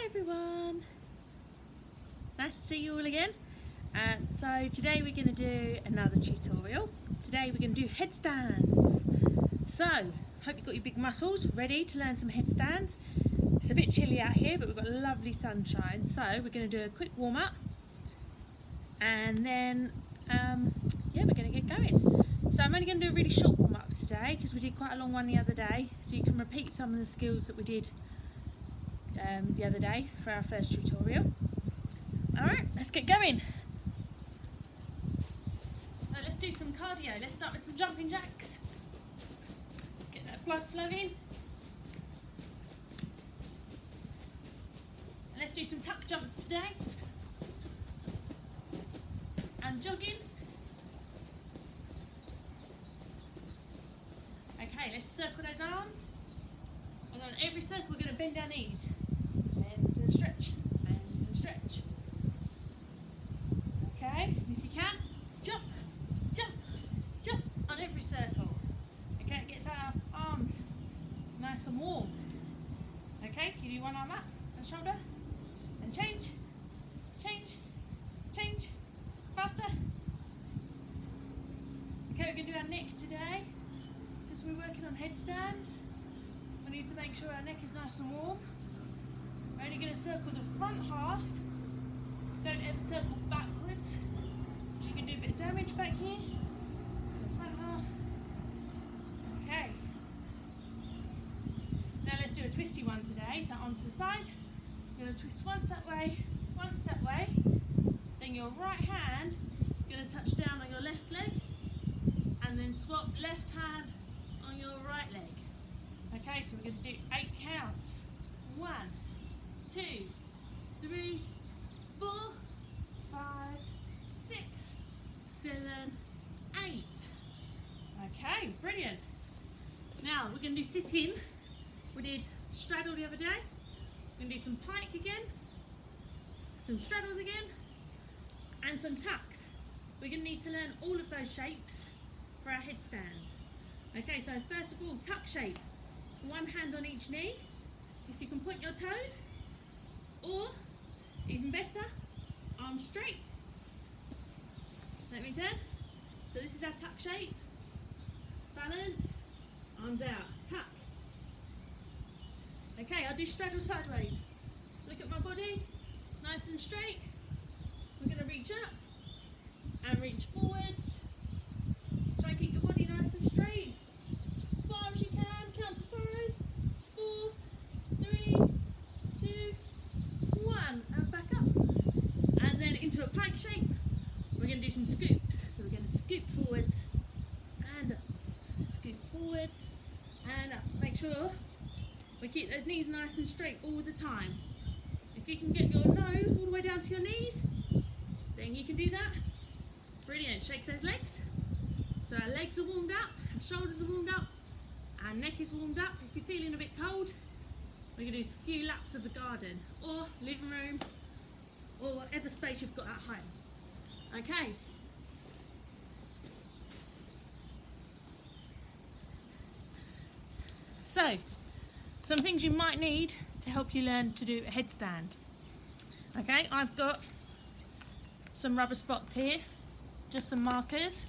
everyone, nice to see you all again. So today we're going to do another tutorial. Today we're going to do headstands. So hope you've got your big muscles ready to learn some headstands. It's a bit chilly out here, but we've got lovely sunshine, so we're going to do a quick warm up and then we're going to get going. So I'm only going to do a really short warm up today because we did quite a long one the other day, so you can repeat some of the skills that we did the other day for our first tutorial. Alright, let's get going. So let's do some cardio. Let's start with some jumping jacks. Get that blood flowing. And let's do some tuck jumps today. And jogging. Okay, let's circle those arms. And on every circle we're going to bend our knees. Bend and stretch, bend and stretch. Okay, and if you can, jump, jump, jump on every circle. Okay, it gets our arms nice and warm. Okay, can you do one arm up and shoulder? And change, change, change. Faster. Okay, we're going to do our neck today because we're working on headstands. We need to make sure our neck is nice and warm. We're only going to circle the front half. Don't ever circle backwards, because you can do a bit of damage back here. So front half. Okay. Now let's do a twisty one today. So arms to the side. You're going to twist once that way, once that way. Then your right hand is going to touch down on your left leg, and then swap left hand on your right leg. Okay, so we're going to do 8 counts. 1, 2, 3, 4, 5, 6, 7, 8. Okay, brilliant. Now we're going to do sit-in. We did straddle the other day. We're going to do some pike again, some straddles again, and some tucks. We're going to need to learn all of those shapes for our headstands. Okay, so first of all, tuck shape. One hand on each knee, if you can point your toes, or even better, arms straight. Let me turn. So this is our tuck shape. Balance, arms out, tuck. Okay, I'll do straddle sideways. Look at my body, nice and straight. We're going to reach up and reach forwards. Try and keep your body nice and straight. As far as you can. Count to 5, 4, 3, 2, 1. And back up. And then into a pike shape. We're going to do some scoops. So we're going to scoop forwards and up. Scoop forwards and up. Make sure we keep those knees nice and straight all the time. If you can get your nose all the way down to your knees, then you can do that. Brilliant. Shake those legs. So our legs are warmed up, our shoulders are warmed up, our neck is warmed up. If you're feeling a bit cold, we're going to do a few laps of the garden or living room or whatever space you've got at home. Okay. So, some things you might need to help you learn to do a headstand. Okay, I've got some rubber spots here, just some markers.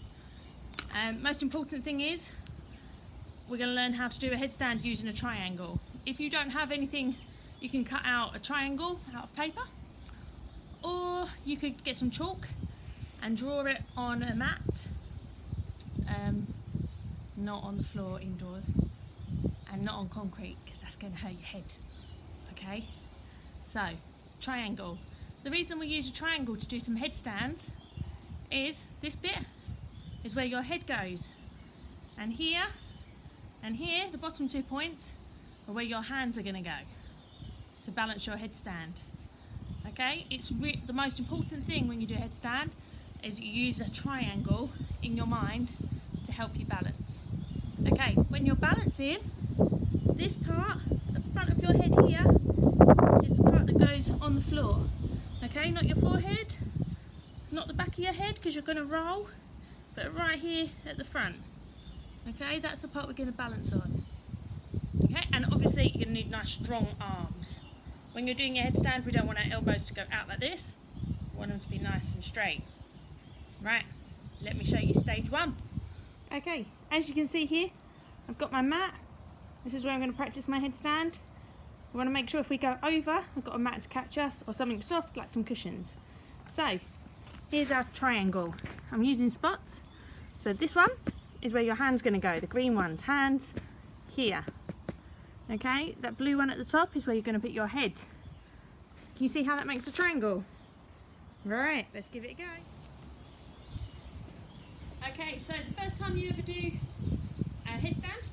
Most important thing is we're going to learn how to do a headstand using a triangle. If you don't have anything, you can cut out a triangle out of paper, or you could get some chalk and draw it on a mat, not on the floor indoors, and not on concrete because that's going to hurt your head. Okay, so triangle. The reason we use a triangle to do some headstands is this bit is where your head goes, and here, the bottom 2 points are where your hands are going to go to balance your headstand. Okay, it's the most important thing when you do a headstand is you use a triangle in your mind to help you balance. Okay, when you're balancing, this part at the front of your head here is the part that goes on the floor. Okay, not your forehead, not the back of your head because you're going to roll, but right here at the front. Okay, that's the part we're going to balance on. Okay, and obviously you're going to need nice strong arms. when you're doing your headstand, we don't want our elbows to go out like this. We want them to be nice and straight. Right, let me show you stage 1. Okay, as you can see here, I've got my mat. This is where I'm going to practice my headstand. We want to make sure if we go over, we've got a mat to catch us or something soft like some cushions. So, here's our triangle. I'm using spots. So this one is where your hand's going to go, the green one's hands here. Okay, that blue one at the top is where you're going to put your head. Can you see how that makes a triangle? Right, let's give it a go. Okay, so the first time you ever do a headstand,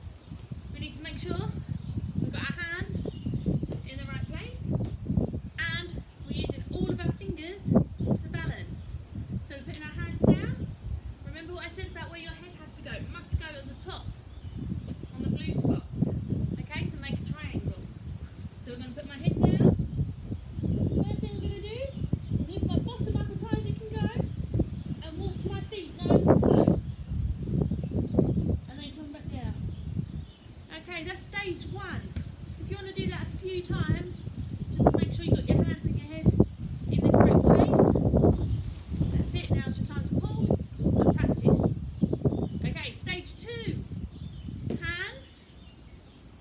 we need to make sure we've got our hands in the right place and we're using all of our fingers to balance. So we're putting our hands down. Remember what I said about where your head has to go? It must go at the top on the blue spot, okay, to make a triangle. So we're going to put my head down. First thing I'm going to do is lift my bottom up as high as it can go and walk my feet nice and close. And then come back down. Okay, that's stage 1. If you want to do that a few times, just to make sure you've got your hands and your head in the correct place. That's it, now's your time to pause and practice. Okay, stage 2. Hands,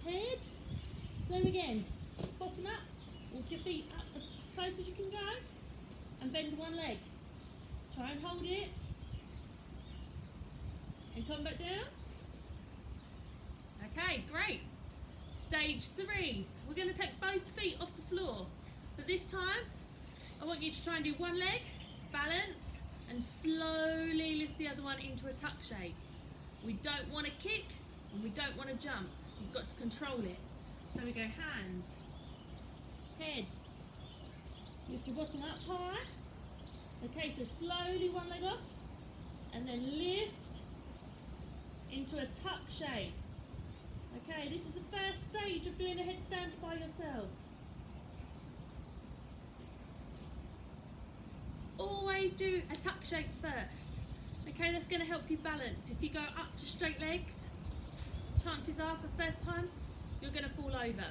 head, same again. Bottom up, walk your feet up as close as you can go and bend one leg. Try and hold it and come back down. Okay, great. Stage 3. We're going to take both feet off the floor. But this time, I want you to try and do one leg, balance, and slowly lift the other one into a tuck shape. We don't want to kick and we don't want to jump. You've got to control it. So we go hands, head, lift your bottom up high. Okay, so slowly one leg off and then lift into a tuck shape. Okay, this is the first stage of doing a headstand by yourself. Always do a tuck shape first. Okay, that's going to help you balance. If you go up to straight legs, chances are for the first time, you're going to fall over.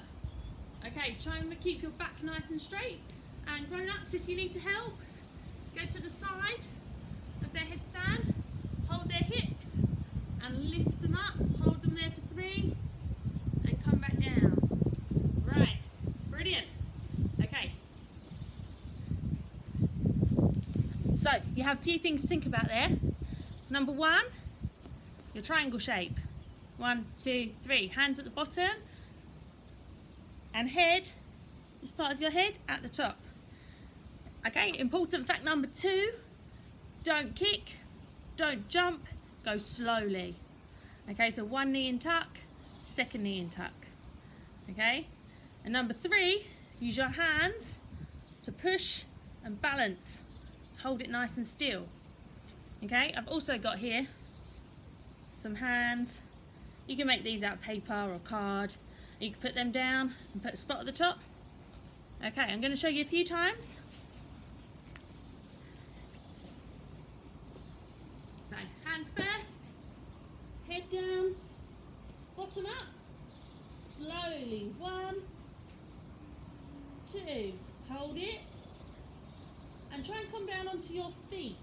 Okay, try and keep your back nice and straight. And grown-ups, if you need to help, go to the side of their headstand, hold their hips and lift them up, hold them there for 3 and come back down. Right, brilliant. Okay. So, you have a few things to think about there. Number 1, your triangle shape. 1, 2, 3. Hands at the bottom and head is part of your head at the top. Okay, important fact number 2, don't kick, don't jump, go slowly. Okay, so 1 knee in tuck, 2nd knee in tuck. Okay, and number 3, use your hands to push and balance, to hold it nice and still. Okay, I've also got here some hands. You can make these out of paper or card. You can put them down and put a spot at the top. Okay, I'm going to show you a few times. So, hands first, head down, bottom up, slowly, 1, 2, hold it, and try and come down onto your feet,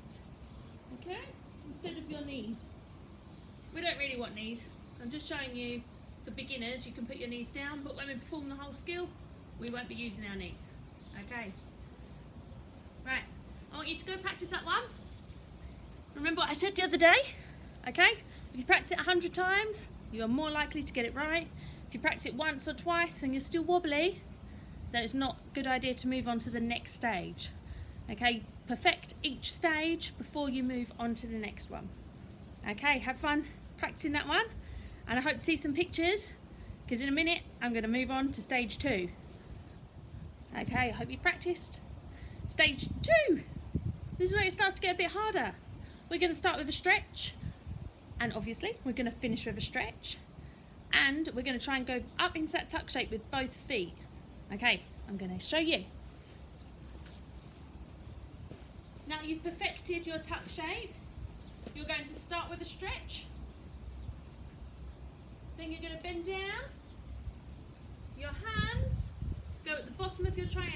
okay, instead of your knees. We don't really want knees. I'm just showing you, for beginners, you can put your knees down, but when we perform the whole skill, we won't be using our knees. Okay. Right, I want you to go practice that one. Remember what I said the other day? Okay, if you practice it 100 times, you're more likely to get it right. If you practice it once or twice and you're still wobbly, then it's not a good idea to move on to the next stage. Okay, perfect each stage before you move on to the next one. Okay, have fun practicing that one. And I hope to see some pictures, because in a minute I'm going to move on to stage 2. Okay, I hope you've practiced. Stage 2. This is where it starts to get a bit harder. We're going to start with a stretch, and obviously we're going to finish with a stretch, and we're going to try and go up into that tuck shape with both feet. Okay, I'm going to show you. Now you've perfected your tuck shape, you're going to start with a stretch. Then you're going to bend down, your hands go at the bottom of your triangle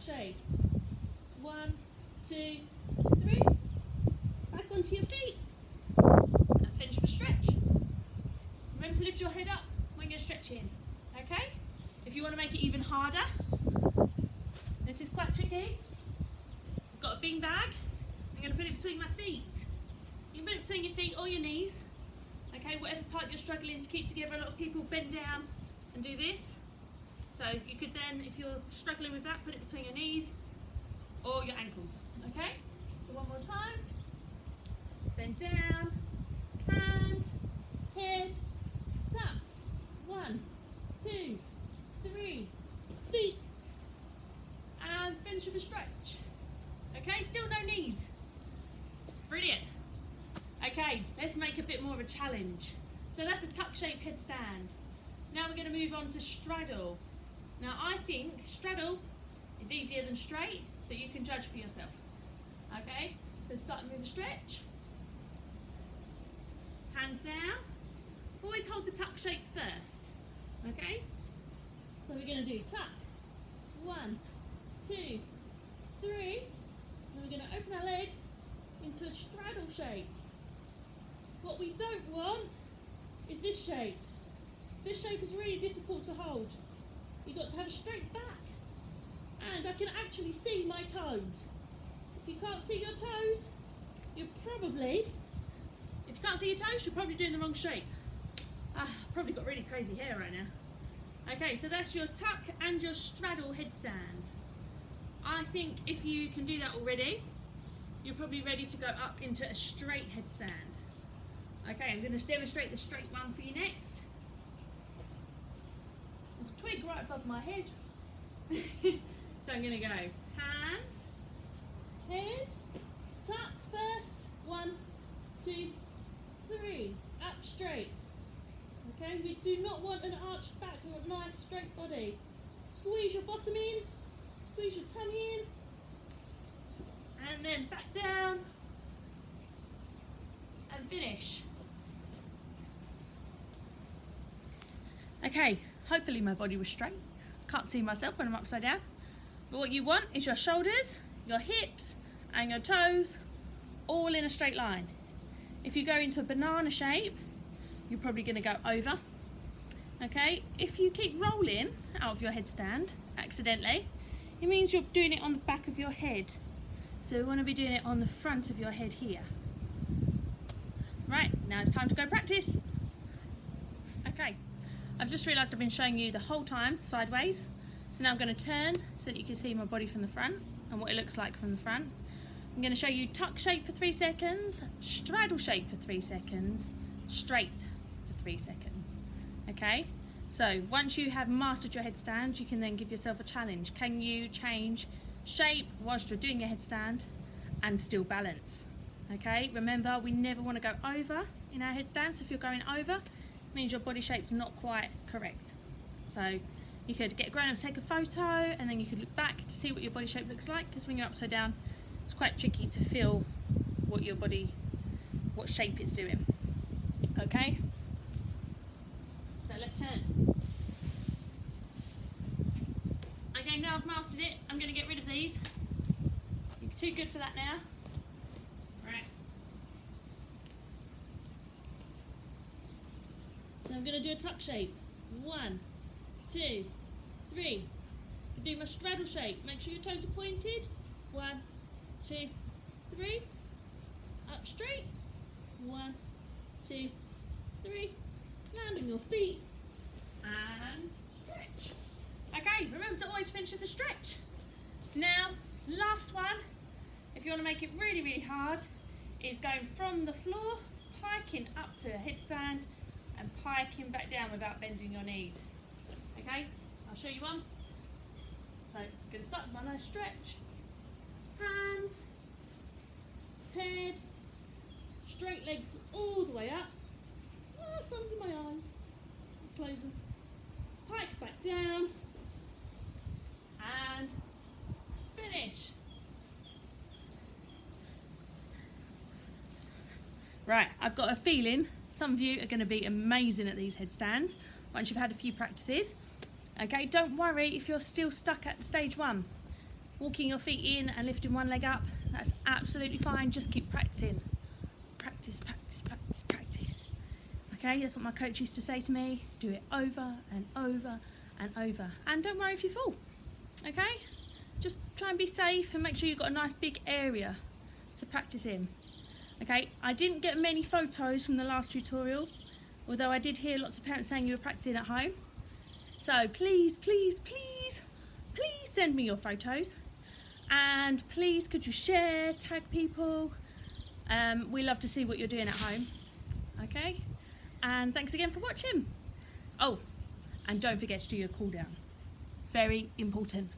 shape. 1, 2, 3. Back onto your feet. And finish with a stretch. Remember to lift your head up when you're stretching. Okay? If you want to make it even harder, this is quite tricky. I've got a bean bag. I'm going to put it between my feet. You can put it between your feet or your knees. Okay, whatever part you're struggling to keep together. A lot of people bend down and do this. So you could then, if you're struggling with that, put it between your knees or your ankles. Okay? So one more time. Bend down, hands, head, tap. 1, 2, 3, feet. And finish with a stretch. Okay, still no knees. Brilliant. Okay, let's make a bit more of a challenge. So that's a tuck shape headstand. Now we're going to move on to straddle. Now I think straddle is easier than straight, but you can judge for yourself. Okay, so starting with a stretch. Hands down. Always hold the tuck shape first. Okay, so we're going to do tuck. 1, 2, 3. Then we're going to open our legs into a straddle shape. What we don't want is this shape. This shape is really difficult to hold. You've got to have a straight back. And I can actually see my toes. If you can't see your toes, you're probably doing the wrong shape. Probably got really crazy hair right now. Okay, so that's your tuck and your straddle headstands. I think if you can do that already, you're probably ready to go up into a straight headstand. Okay, I'm going to demonstrate the straight one for you next. There's a twig right above my head. So I'm going to go hands, head, tuck first. 1, 2, 3. Up straight. Okay, we do not want an arched back, we want a nice straight body. Squeeze your bottom in, squeeze your tummy in, and then back down, and finish. Okay, hopefully my body was straight. Can't see myself when I'm upside down. But what you want is your shoulders, your hips, and your toes all in a straight line. If you go into a banana shape, you're probably going to go over. Okay, if you keep rolling out of your headstand accidentally, it means you're doing it on the back of your head. So we want to be doing it on the front of your head here. Right, now it's time to go practice. Okay, I've just realised I've been showing you the whole time sideways. So now I'm going to turn so that you can see my body from the front and what it looks like from the front. I'm going to show you tuck shape for 3 seconds, straddle shape for 3 seconds, straight for 3 seconds. Okay, so once you have mastered your headstand, you can then give yourself a challenge. Can you change shape whilst you're doing your headstand and still balance? Okay, remember we never want to go over in our headstand, so if you're going over, it means your body shape's not quite correct. So you could get a grown up to take a photo and then you could look back to see what your body shape looks like, because when you're upside down, it's quite tricky to feel what your body, what shape it's doing. Okay, so let's turn. Okay, now I've mastered it, I'm going to get rid of these. You're too good for that now. Right. So I'm going to do a tuck shape. 1, 2, 3. Do my straddle shape. Make sure your toes are pointed. 1, 2, 3. Up straight. 1, 2, 3. Land on your feet and stretch. Okay, remember to always finish with a stretch. Now, last one, if you want to make it really, really hard, is going from the floor, piking up to a headstand and piking back down without bending your knees. Okay, I'll show you one. So, I'm going to start with my nice stretch. Hands, head, straight legs all the way up. Oh, sun's in my eyes. Close them. Pike back down. And finish. Right, I've got a feeling some of you are going to be amazing at these headstands once you've had a few practices. Okay, don't worry if you're still stuck at stage 1. walking your feet in and lifting one leg up, that's absolutely fine. Just keep practicing. Practice, practice, practice, practice. Okay, that's what my coach used to say to me. Do it over and over and over. And don't worry if you fall, okay? Just try and be safe and make sure you've got a nice big area to practice in. Okay, I didn't get many photos from the last tutorial, although I did hear lots of parents saying you were practicing at home. So please, please, please, please send me your photos. And please could you share, tag people. We love to see what you're doing at home. Okay, and thanks again for watching. Oh, and don't forget to do your cool down. Very important.